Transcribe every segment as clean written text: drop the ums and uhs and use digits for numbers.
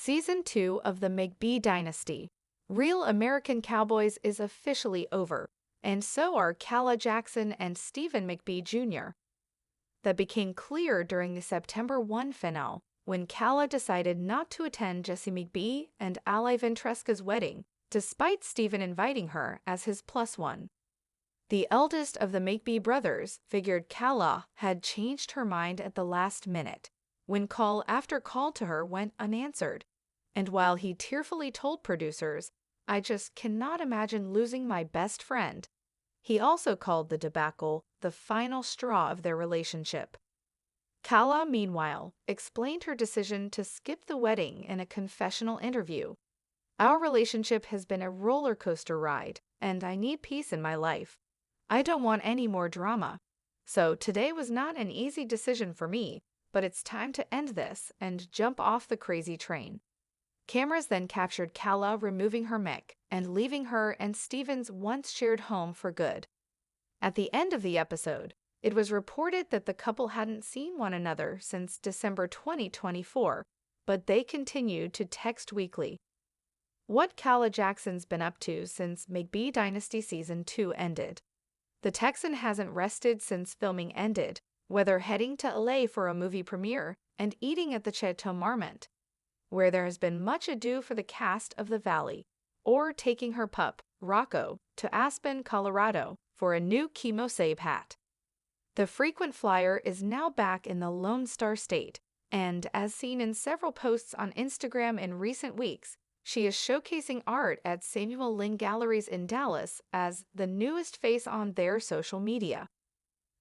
Season 2 of the McBee Dynasty, Real American Cowboys is officially over, and so are Calah Jackson and Stephen McBee Jr. That became clear during the September 1 finale, when Calah decided not to attend Jesse McBee and Ali Ventresca's wedding, despite Stephen inviting her as his plus one. The eldest of the McBee brothers figured Calah had changed her mind at the last minute, when call after call to her went unanswered. And while he tearfully told producers, "I just cannot imagine losing my best friend," he also called the debacle the final straw of their relationship. Calah, meanwhile, explained her decision to skip the wedding in a confessional interview. "Our relationship has been a roller coaster ride, and I need peace in my life. I don't want any more drama. So today was not an easy decision for me, but it's time to end this and jump off the crazy train." Cameras then captured Calah removing her mic and leaving her and Stephen's once shared home for good. At the end of the episode, it was reported that the couple hadn't seen one another since December 2024, but they continued to text weekly. What Calah Jackson's been up to since McBee Dynasty Season 2 ended. The Texan hasn't rested since filming ended, whether heading to LA for a movie premiere and eating at the Chateau Marmont, where there has been much ado for the cast of The Valley, or taking her pup, Rocco, to Aspen, Colorado for a new chemo save hat. The frequent flyer is now back in the Lone Star State, and as seen in several posts on Instagram in recent weeks, she is showcasing art at Samuel Lynn Galleries in Dallas as the newest face on their social media.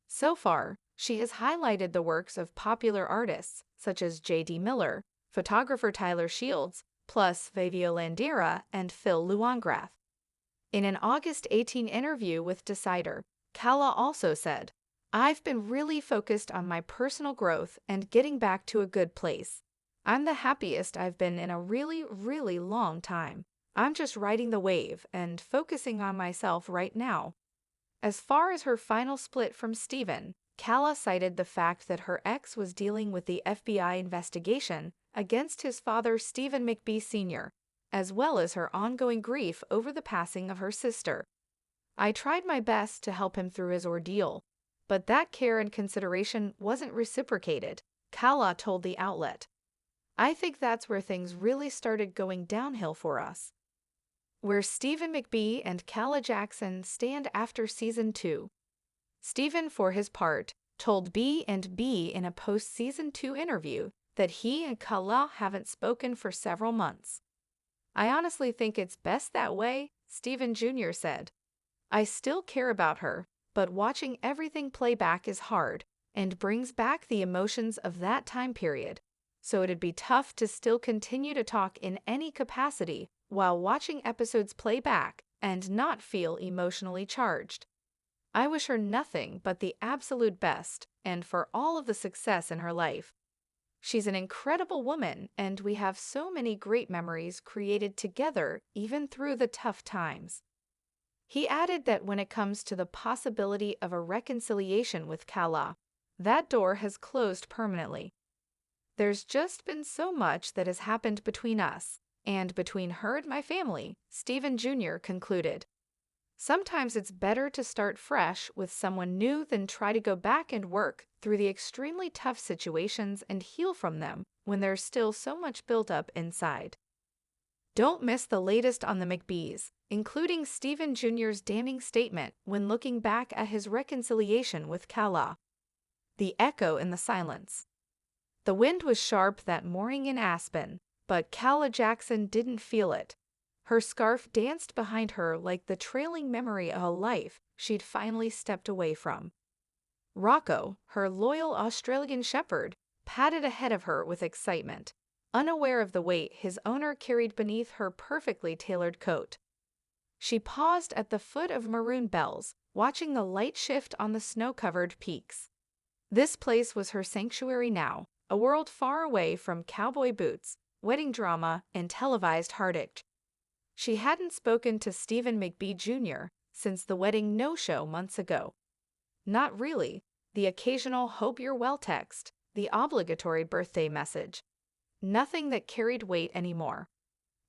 So far, she has highlighted the works of popular artists such as J.D. Miller, photographer Tyler Shields, plus Fabio Landera and Phil Luangrath. In an August 18 interview with Decider, Calah also said, "I've been really focused on my personal growth and getting back to a good place. I'm the happiest I've been in a really, really long time. I'm just riding the wave and focusing on myself right now." As far as her final split from Stephen, Calah cited the fact that her ex was dealing with the FBI investigation against his father Stephen McBee Sr., as well as her ongoing grief over the passing of her sister. "I tried my best to help him through his ordeal, but that care and consideration wasn't reciprocated," Calah told the outlet. "I think that's where things really started going downhill for us." Where Stephen McBee and Calah Jackson stand after Season 2. Stephen, for his part, told B&B in a post-Season 2 interview that he and Calah haven't spoken for several months. "I honestly think it's best that way," Stephen Jr. said. "I still care about her, but watching everything play back is hard and brings back the emotions of that time period, so it'd be tough to still continue to talk in any capacity while watching episodes play back and not feel emotionally charged. I wish her nothing but the absolute best and for all of the success in her life. She's an incredible woman, and we have so many great memories created together even through the tough times." He added that when it comes to the possibility of a reconciliation with Calah, that door has closed permanently. "There's just been so much that has happened between us, and between her and my family," Stephen Jr. concluded. "Sometimes it's better to start fresh with someone new than try to go back and work through the extremely tough situations and heal from them when there's still so much built up inside." Don't miss the latest on the McBees, including Stephen Jr.'s damning statement when looking back at his reconciliation with Calah. The echo in the silence. The wind was sharp that morning in Aspen, but Calah Jackson didn't feel it. Her scarf danced behind her like the trailing memory of a life she'd finally stepped away from. Rocco, her loyal Australian shepherd, padded ahead of her with excitement, unaware of the weight his owner carried beneath her perfectly tailored coat. She paused at the foot of Maroon Bells, watching the light shift on the snow-covered peaks. This place was her sanctuary now, a world far away from cowboy boots, wedding drama, and televised heartache. She hadn't spoken to Stephen McBee Jr. since the wedding no-show months ago. Not really, the occasional "hope you're well" text, the obligatory birthday message. nothing that carried weight anymore.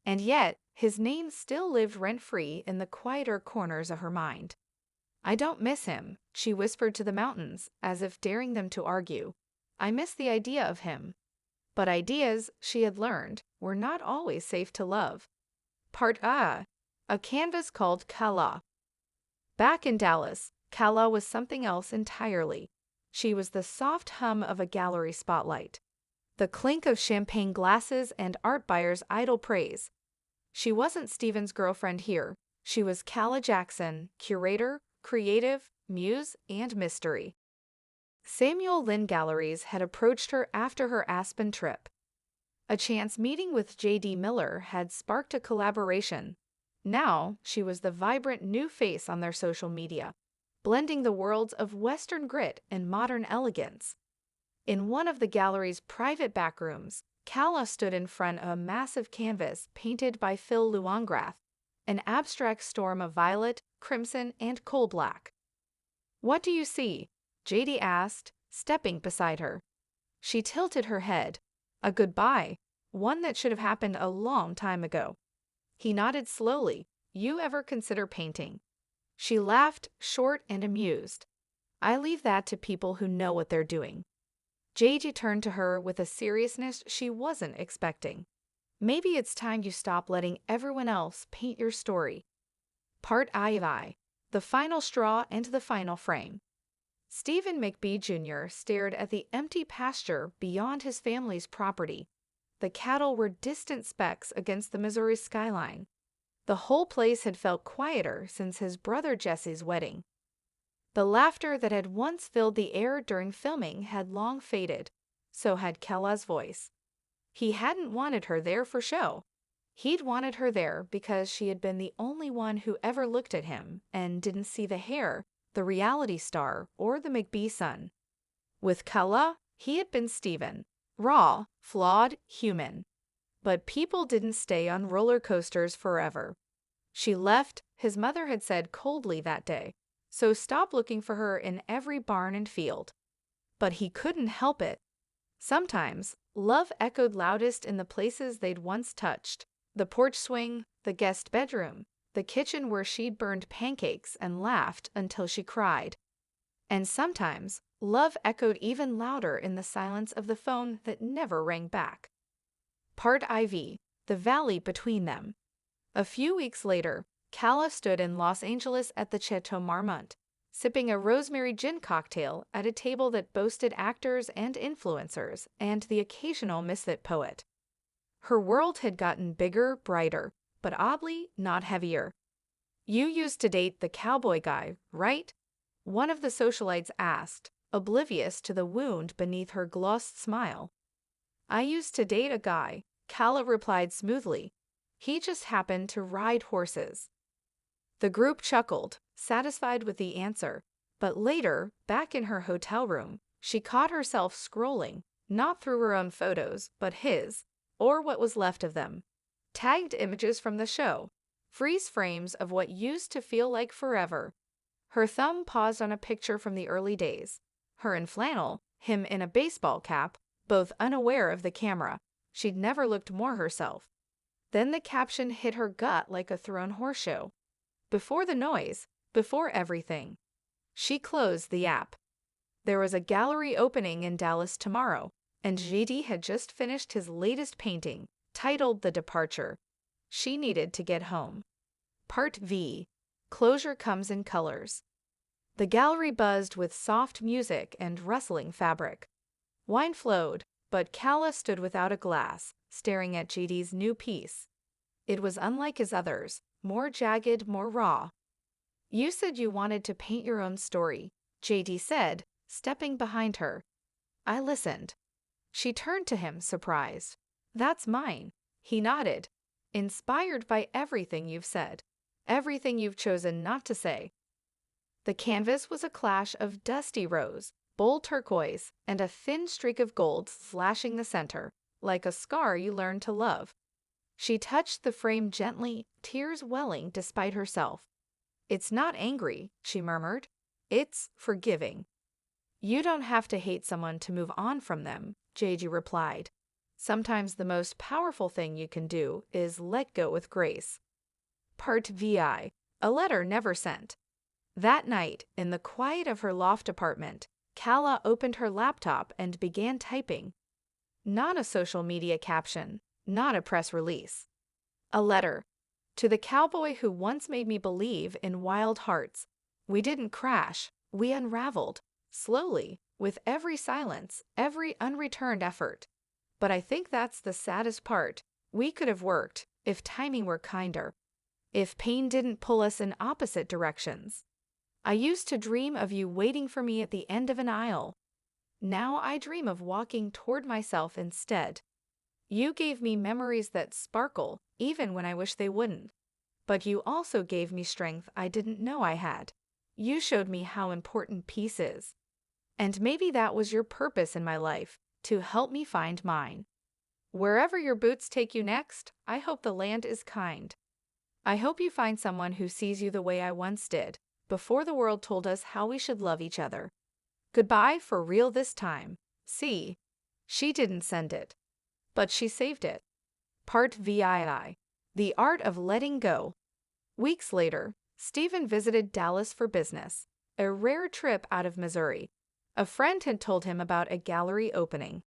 And yet, his name still lived rent-free in the quieter corners of her mind. "I don't miss him," she whispered to the mountains, as if daring them to argue. "I miss the idea of him." But ideas, she had learned, were not always safe to love. Part A. A canvas called Calah. Back in Dallas, Calah was something else entirely. She was the soft hum of a gallery spotlight, the clink of champagne glasses and art buyers' idle praise. She wasn't Steven's girlfriend here. She was Calah Jackson, curator, creative, muse, and mystery. Samuel Lynn Galleries had approached her after her Aspen trip. A chance meeting with J.D. Miller had sparked a collaboration. Now, she was the vibrant new face on their social media, blending the worlds of Western grit and modern elegance. In one of the gallery's private backrooms, Calah stood in front of a massive canvas painted by Phil Luangrath, an abstract storm of violet, crimson, and coal black. "What do you see?" J.D. asked, stepping beside her. She tilted her head. "A goodbye, one that should have happened a long time ago." He nodded slowly. "You ever consider painting?" She laughed, short and amused. "I leave that to people who know what they're doing." J.D. turned to her with a seriousness she wasn't expecting. "Maybe it's time you stop letting everyone else paint your story." Part I. The final straw and the final frame. Stephen McBee Jr. stared at the empty pasture beyond his family's property. The cattle were distant specks against the Missouri skyline. The whole place had felt quieter since his brother Jesse's wedding. The laughter that had once filled the air during filming had long faded. So had Calah's voice. He hadn't wanted her there for show. He'd wanted her there because she had been the only one who ever looked at him and didn't see the hair, the reality star, or the McBee son. With Calah, he had been Stephen, raw, flawed, human. But people didn't stay on roller coasters forever. She left, his mother had said coldly that day, so stop looking for her in every barn and field. But he couldn't help it. Sometimes, love echoed loudest in the places they'd once touched: the porch swing, the guest bedroom, the kitchen where she'd burned pancakes and laughed until she cried. And sometimes, love echoed even louder in the silence of the phone that never rang back. Part IV. The valley between them. A few weeks later, Calah stood in Los Angeles at the Chateau Marmont, sipping a rosemary gin cocktail at a table that boasted actors and influencers and the occasional misfit poet. Her world had gotten bigger, brighter, but oddly not heavier. "You used to date the cowboy guy, right?" one of the socialites asked, oblivious to the wound beneath her glossed smile. "I used to date a guy," Calah replied smoothly. "He just happened to ride horses." The group chuckled, satisfied with the answer, but later, back in her hotel room, she caught herself scrolling, not through her own photos, but his, or what was left of them. Tagged images from the show, freeze frames of what used to feel like forever. Her thumb paused on a picture from the early days. Her in flannel, him in a baseball cap, both unaware of the camera. She'd never looked more herself. Then the caption hit her gut like a thrown horseshoe. Before the noise, before everything. She closed the app. There was a gallery opening in Dallas tomorrow, and JD had just finished his latest painting, titled The Departure. She needed to get home. Part V. Closure comes in colors. The gallery buzzed with soft music and rustling fabric. Wine flowed, but Calah stood without a glass, staring at JD's new piece. It was unlike his others, more jagged, more raw. "You said you wanted to paint your own story," JD said, stepping behind her. "I listened." She turned to him, surprised. "That's mine." He nodded. "Inspired by everything you've said, everything you've chosen not to say." The canvas was a clash of dusty rose, bold turquoise, and a thin streak of gold slashing the center, like a scar you learned to love. She touched the frame gently, tears welling despite herself. "It's not angry," she murmured. "It's forgiving." "You don't have to hate someone to move on from them," JG replied. Sometimes the most powerful thing you can do is let go with grace. Part VI. A letter never sent. That night, in the quiet of her loft apartment, Calah opened her laptop and began typing. Not a social media caption, not a press release. A letter. To the cowboy who once made me believe in wild hearts. We didn't crash, we unraveled, slowly, with every silence, every unreturned effort. But I think that's the saddest part. We could have worked, if timing were kinder. If pain didn't pull us in opposite directions. I used to dream of you waiting for me at the end of an aisle. Now I dream of walking toward myself instead. You gave me memories that sparkle, even when I wish they wouldn't. But you also gave me strength I didn't know I had. You showed me how important peace is. And maybe that was your purpose in my life, to help me find mine. Wherever your boots take you next, I hope the land is kind. I hope you find someone who sees you the way I once did, before the world told us how we should love each other. Goodbye for real this time. See, she didn't send it, but she saved it. Part VII. The Art of Letting Go. Weeks later, Stephen visited Dallas for business, a rare trip out of Missouri. A friend had told him about a gallery opening.